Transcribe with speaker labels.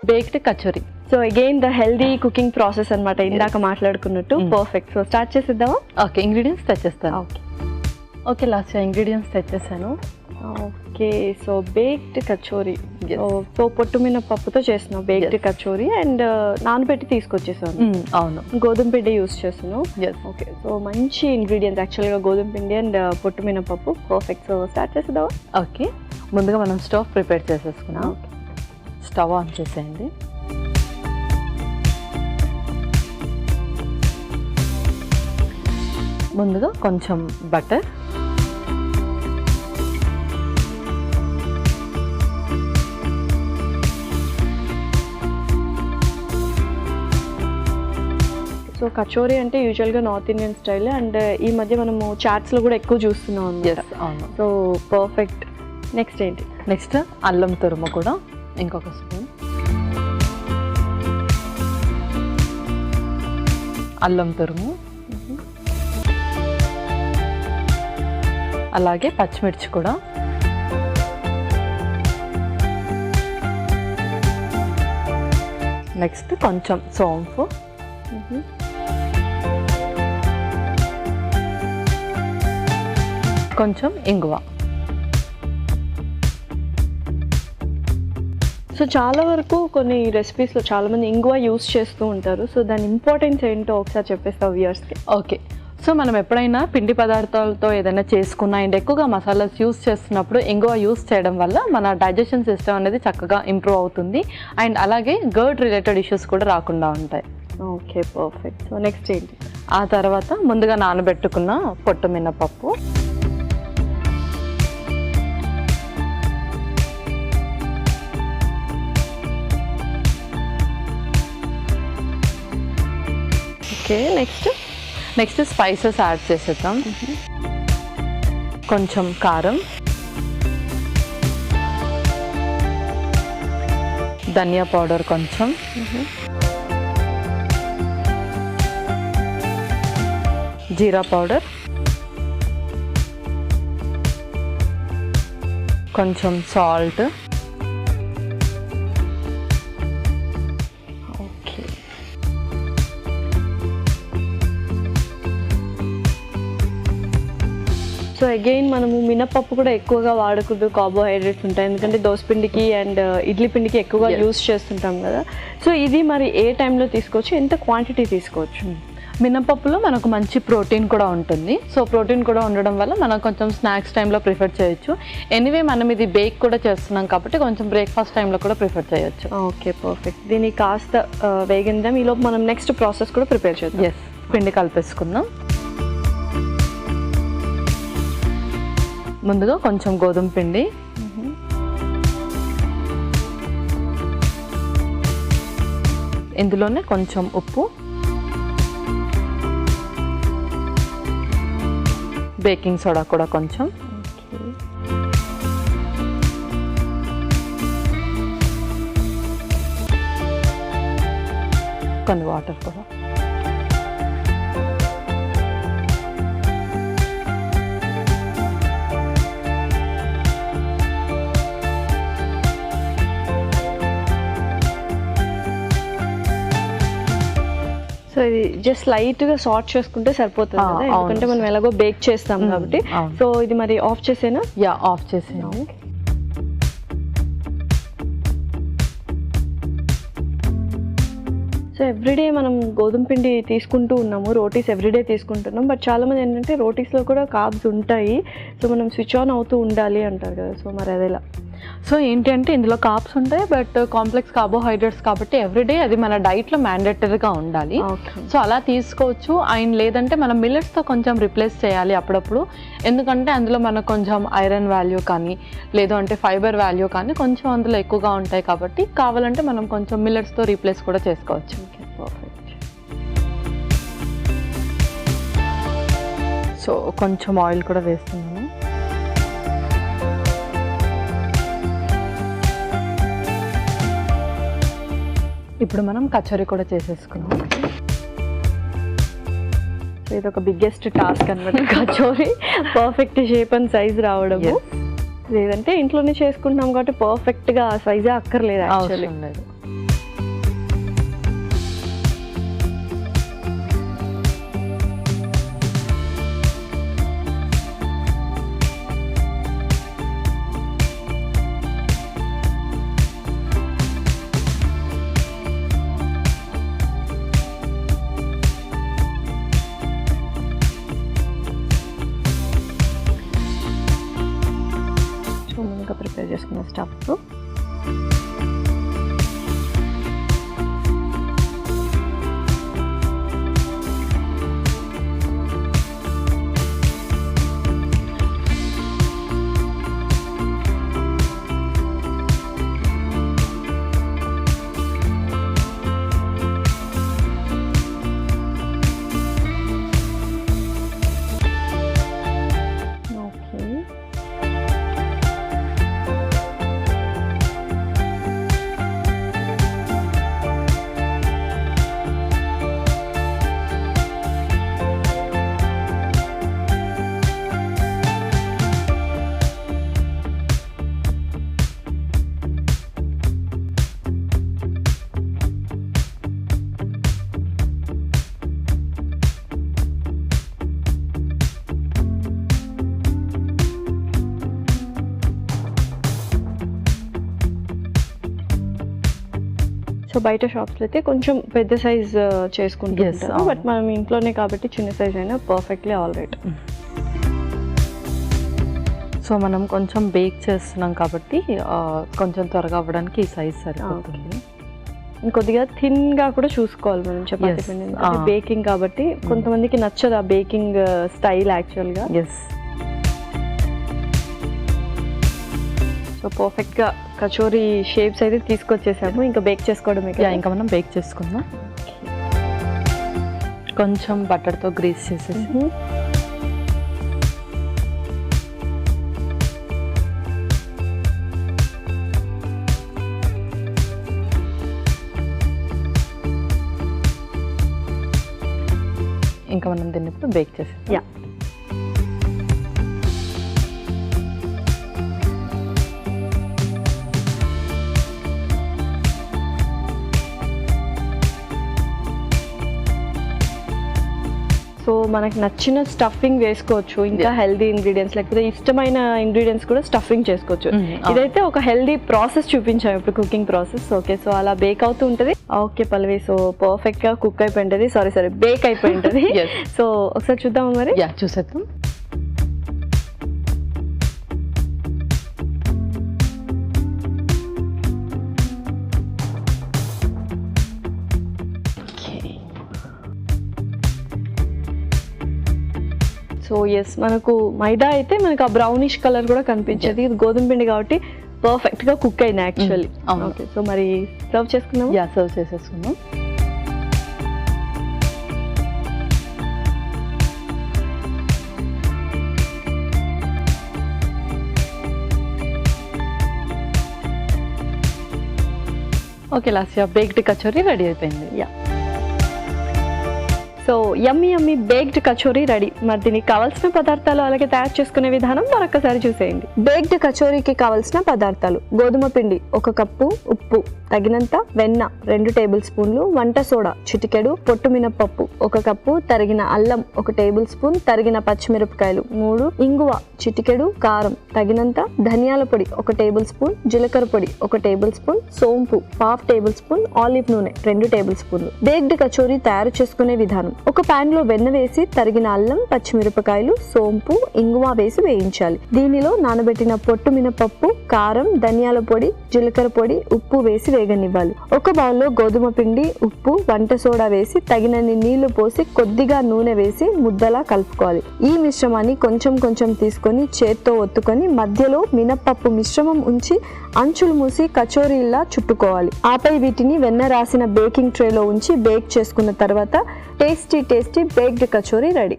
Speaker 1: Baked kachori.
Speaker 2: So again the healthy cooking process అనమాట, ఇందాక మాట్లాడుకున్నట్టు. పర్ఫెక్ట్. సో స్టార్ట్ చేసేద్దామా?
Speaker 1: ఓకే, ఇంగ్రీడియంట్స్ తెచ్చేస్తాను. ఓకే లాస్ట్ ఇంగ్రీడియంట్స్ తెచ్చేసాను.
Speaker 2: Okay, so baked kachori. So పొట్టు మినపప్పుతో చేస్తున్నావు బేక్డ్ కచోరీ, అండ్ నానబెట్టి తీసుకొచ్చేసాను.
Speaker 1: అవును,
Speaker 2: గోధుమ పిండి యూస్ చేస్తున్నావు. ఓకే, సో మంచి ఇంగ్రీడియంట్స్ యాక్చువల్గా గోధుమ పిండి అండ్ పొట్టు మినపప్పు. పర్ఫెక్ట్. సో స్టార్ట్ చేసేద్దామా?
Speaker 1: ఓకే, ముందుగా మనం స్టవ్ ప్రిపేర్ చేసేసుకున్నాం. స్టవ్ ఆన్ చేసేయండి. ముందుగా కొంచెం బటర్,
Speaker 2: సో కచోరీ అంటే యూజువల్గా నార్త్ ఇండియన్ స్టైల్, అండ్ ఈ మధ్య మనము చాట్స్లో కూడా ఎక్కువ చూస్తున్నాం అన్నమాట.
Speaker 1: అవును.
Speaker 2: So perfect. నెక్స్ట్ ఏంటి?
Speaker 1: నెక్స్ట్ అల్లం తురుము కూడా ఇంకొక స్పూన్. అల్లం తురుము, అలాగే పచ్చిమిర్చి కూడా. నెక్స్ట్ కొంచెం సోంపు, కొంచెం ఇంగువ.
Speaker 2: సో చాలా వరకు కొన్ని రెసిపీస్లో చాలామంది ఇంగువ యూస్ చేస్తూ ఉంటారు. సో దాని ఇంపార్టెన్స్ ఏంటో ఒకసారి చెప్పేస్తావు వ్యూయర్స్కి?
Speaker 1: ఓకే, సో మనం ఎప్పుడైనా పిండి పదార్థాలతో ఏదైనా చేసుకున్నా అండ్ ఎక్కువగా మసాలాస్ యూస్ చేస్తున్నప్పుడు ఇంగువ యూస్ చేయడం వల్ల మన డైజెషన్ సిస్టమ్ అనేది చక్కగా ఇంప్రూవ్ అవుతుంది, అండ్ అలాగే గర్డ్ రిలేటెడ్ ఇష్యూస్ కూడా రాకుండా ఉంటాయి.
Speaker 2: Okay, perfect. సో నెక్స్ట్ ఏంటి?
Speaker 1: ఆ తర్వాత ముందుగా నానబెట్టుకున్న పొట్టు మినపప్పు,
Speaker 2: ఓకే.
Speaker 1: నెక్స్ట్ స్పైసెస్ యాడ్ చేసేద్దాం. కొంచెం కారం, ధనియా పౌడర్ కొంచెం, జీరా పౌడర్, కొంచెం సాల్ట్.
Speaker 2: ఓకే, సో అగైన్ మనము మినపప్పు కూడా ఎక్కువగా వాడకూడదు, కార్బోహైడ్రేట్స్ ఉంటాయి, ఎందుకంటే దోసపిండికి అండ్ ఇడ్లీ పిండికి ఎక్కువగా యూస్ చేస్తుంటాం కదా. సో ఇది మరి ఏ టైంలో తీసుకోవచ్చు, ఎంత క్వాంటిటీ తీసుకోవచ్చు?
Speaker 1: మినపప్పులో మనకు మంచి ప్రోటీన్ కూడా ఉంటుంది. సో ప్రోటీన్ కూడా ఉండడం వల్ల మనం కొంచెం స్నాక్స్ టైంలో ప్రిఫర్ చేయొచ్చు. ఎనీవే మనం ఇది బేక్ కూడా చేస్తున్నాం కాబట్టి కొంచెం బ్రేక్ఫాస్ట్ టైంలో కూడా ప్రిఫర్ చేయొచ్చు.
Speaker 2: Okay, perfect. దీన్ని కాస్త వేగిందాం, ఈలోపు మనం నెక్స్ట్ ప్రాసెస్ కూడా ప్రిపేర్ చేద్దాం.
Speaker 1: ఎస్, పిండి కలిపేసుకుందాం. ముందుగా కొంచెం గోధుమ పిండి, ఇందులోనే కొంచెం ఉప్పు, బేకింగ్ సోడా కూడా కొంచెం, కొన్ని వాటర్ కూడా.
Speaker 2: సో ఇది జస్ట్ లైట్గా సార్ట్ చేసుకుంటే సరిపోతుంది కదా, ఎందుకంటే మనం ఎలాగో బేక్ చేస్తాం కాబట్టి. సో ఇది మరి ఆఫ్ చేసేనా?
Speaker 1: యా, ఆఫ్ చేసేనా.
Speaker 2: సో ఎవ్రీడే మనం గోధుమ పిండి తీసుకుంటూ ఉన్నాము, రోటీస్ ఎవ్రీడే తీసుకుంటున్నాం, బట్ చాలామంది ఏంటంటే రోటీస్లో కూడా కార్బ్స్ ఉంటాయి, సో మనం స్విచ్ ఆన్ అవుతూ ఉండాలి అంటారు కదా. సో మరి అదేలా?
Speaker 1: సో ఏంటి అంటే ఇందులో కార్బ్స్ ఉంటాయి, బట్ కాంప్లెక్స్ కార్బోహైడ్రేట్స్ కాబట్టి ఎవ్రీడే అది మన డైట్లో మ్యాండేటరీగా ఉండాలి. సో అలా తీసుకోవచ్చు. అండ్ లేదంటే మనం మిల్లెట్స్తో కొంచెం రిప్లేస్ చేయాలి అప్పుడప్పుడు, ఎందుకంటే అందులో మనకు కొంచెం ఐరన్ వాల్యూ కానీ లేదు అంటే ఫైబర్ వాల్యూ కానీ కొంచెం అందులో ఎక్కువగా ఉంటాయి కాబట్టి కావాలంటే మనం కొంచెం మిల్లెట్స్తో రీప్లేస్ కూడా చేసుకోవచ్చు.
Speaker 2: పర్ఫెక్ట్.
Speaker 1: సో కొంచెం ఆయిల్ కూడా వేస్తున్నాను. ఇప్పుడు మనం కచోరీ కూడా చేసేసుకున్నాం.
Speaker 2: ఇది ఒక బిగ్గెస్ట్ టాస్క్ అన్నమాట, kachori perfect shape and size రావడము. లేదంటే ఇంట్లోనే చేసుకుంటున్నాం కాబట్టి పర్ఫెక్ట్గా సైజే అక్కర్లేదు యాక్చువల్లీ. ప్రిపేర్ చేసుకున్న స్టఫ్. సో బయట షాప్స్లో అయితే కొంచెం పెద్ద సైజ్ చేసుకుంటారు, బట్ మనం ఇంట్లోనే కాబట్టి చిన్న సైజ్ అయినా పర్ఫెక్ట్లీ ఆల్ రైట్.
Speaker 1: సో మనం కొంచెం బేక్ చేస్తున్నాం కాబట్టి కొంచెం త్వరగా అవ్వడానికి ఈ సైజ్ సరిపోతుంది.
Speaker 2: ఇంకొద్దిగా థిన్గా కూడా చూసుకోవాలి మనం చపాతీ పిండి, బేకింగ్ కాబట్టి కొంతమందికి నచ్చదు ఆ బేకింగ్ స్టైల్ యాక్చువల్గా. సో పర్ఫెక్ట్గా కచోరీ షేప్స్ అయితే తీసుకొచ్చేసాము, ఇంకా బేక్ చేసుకోవడమే.
Speaker 1: ఇంకా మనం బేక్ చేసుకుందాం. కొంచెం బటర్తో గ్రీస్ చేసేసి ఇంకా మనం దీన్ని ఇప్పుడు బేక్ చేసేసి
Speaker 2: సో మనకి నచ్చిన స్టఫింగ్ వేసుకోవచ్చు, ఇంకా హెల్దీ ఇంగ్రీడియంట్స్ లేకపోతే ఇష్టమైన ఇంగ్రీడియంట్స్ కూడా స్టఫింగ్ చేసుకోవచ్చు. ఇదైతే ఒక హెల్దీ ప్రాసెస్ చూపించాము ఇప్పుడు, కుకింగ్ ప్రాసెస్. ఓకే, సో అలా బేక్ అవుతూ ఉంటుంది. ఓకే పల్లవి, సో పర్ఫెక్ట్ గా కుక్ అయిపోయి ఉంటుంది, సారీ బేక్ అయిపోయి ఉంటుంది. సో ఒకసారి చూద్దాము మరి.
Speaker 1: చూసేద్దాం.
Speaker 2: సో ఎస్, మనకు మైదా అయితే మనకు ఆ బ్రౌనిష్ కలర్ కూడా కనిపించేది, ఇది గోధుమ పిండి కాబట్టి పర్ఫెక్ట్ గా కుక్ అయింది యాక్చువల్లీ. ఓకే, సో మరి సర్వ్ చేసుకుందాం.
Speaker 1: సర్వ్ చేసేసుకుందాం. Okay Lasya, baked kachori ready అయిపోయింది.
Speaker 2: So yummy baked kachori ready. మరి దీనికి కావాల్సిన పదార్థాలు అలాగే తయారు చేసుకునే విధానం మరొకసారి చూసేయండి. బేక్డ్ కచోరీకి కావాల్సిన పదార్థాలు: గోధుమ పిండి 1 కప్పు, ఉప్పు తగినంత, వెన్న 2 టేబుల్ స్పూన్లు, వంట సోడా చిటికెడు, పొట్టు మినపప్పు 1 కప్పు, తరిగిన అల్లం 1 టేబుల్ స్పూన్, తరిగిన పచ్చిమిరపకాయలు 3, ఇంగువ చిటికెడు, కారం తగినంత, ధనియాల పొడి 1 టేబుల్ స్పూన్, జీలకర్ర పొడి 1 టేబుల్ స్పూన్, సోంపు 1/2 టేబుల్ స్పూన్, ఆలివ్ నూనె 2 టేబుల్ స్పూన్లు. బేక్డ్ కచోరీ తయారు చేసుకునే విధానం: ఒక పాన్ లో వెన్న వేసి తరిగిన అల్లం, పచ్చిమిరపకాయలు, సోంపు, ఇంగువ వేసి వేయించాలి. దీనిలో నానబెట్టిన పొట్టు మినపప్పు, కారం, ధనియాల పొడి, జీలకర్ర పొడి, ఉప్పు వేసి వేగనివ్వాలి. ఒక బౌల్లో గోధుమ పిండి, ఉప్పు, వంట సోడా వేసి తగినన్ని నీళ్లు పోసి కొద్దిగా నూనె వేసి ముద్దలా కలుపుకోవాలి. ఈ మిశ్రమాన్ని కొంచెం కొంచెం తీసుకొని చేత్తో ఒత్తుకొని మధ్యలో మినపప్పు మిశ్రమం ఉంచి అంచులు మూసి కచోరీలా చుట్టుకోవాలి. ఆపై వీటిని వెన్న రాసిన బేకింగ్ ట్రేలో ఉంచి బేక్ చేసుకున్న తర్వాత టేస్టీ బేక్డ్ కచోరీ రెడీ.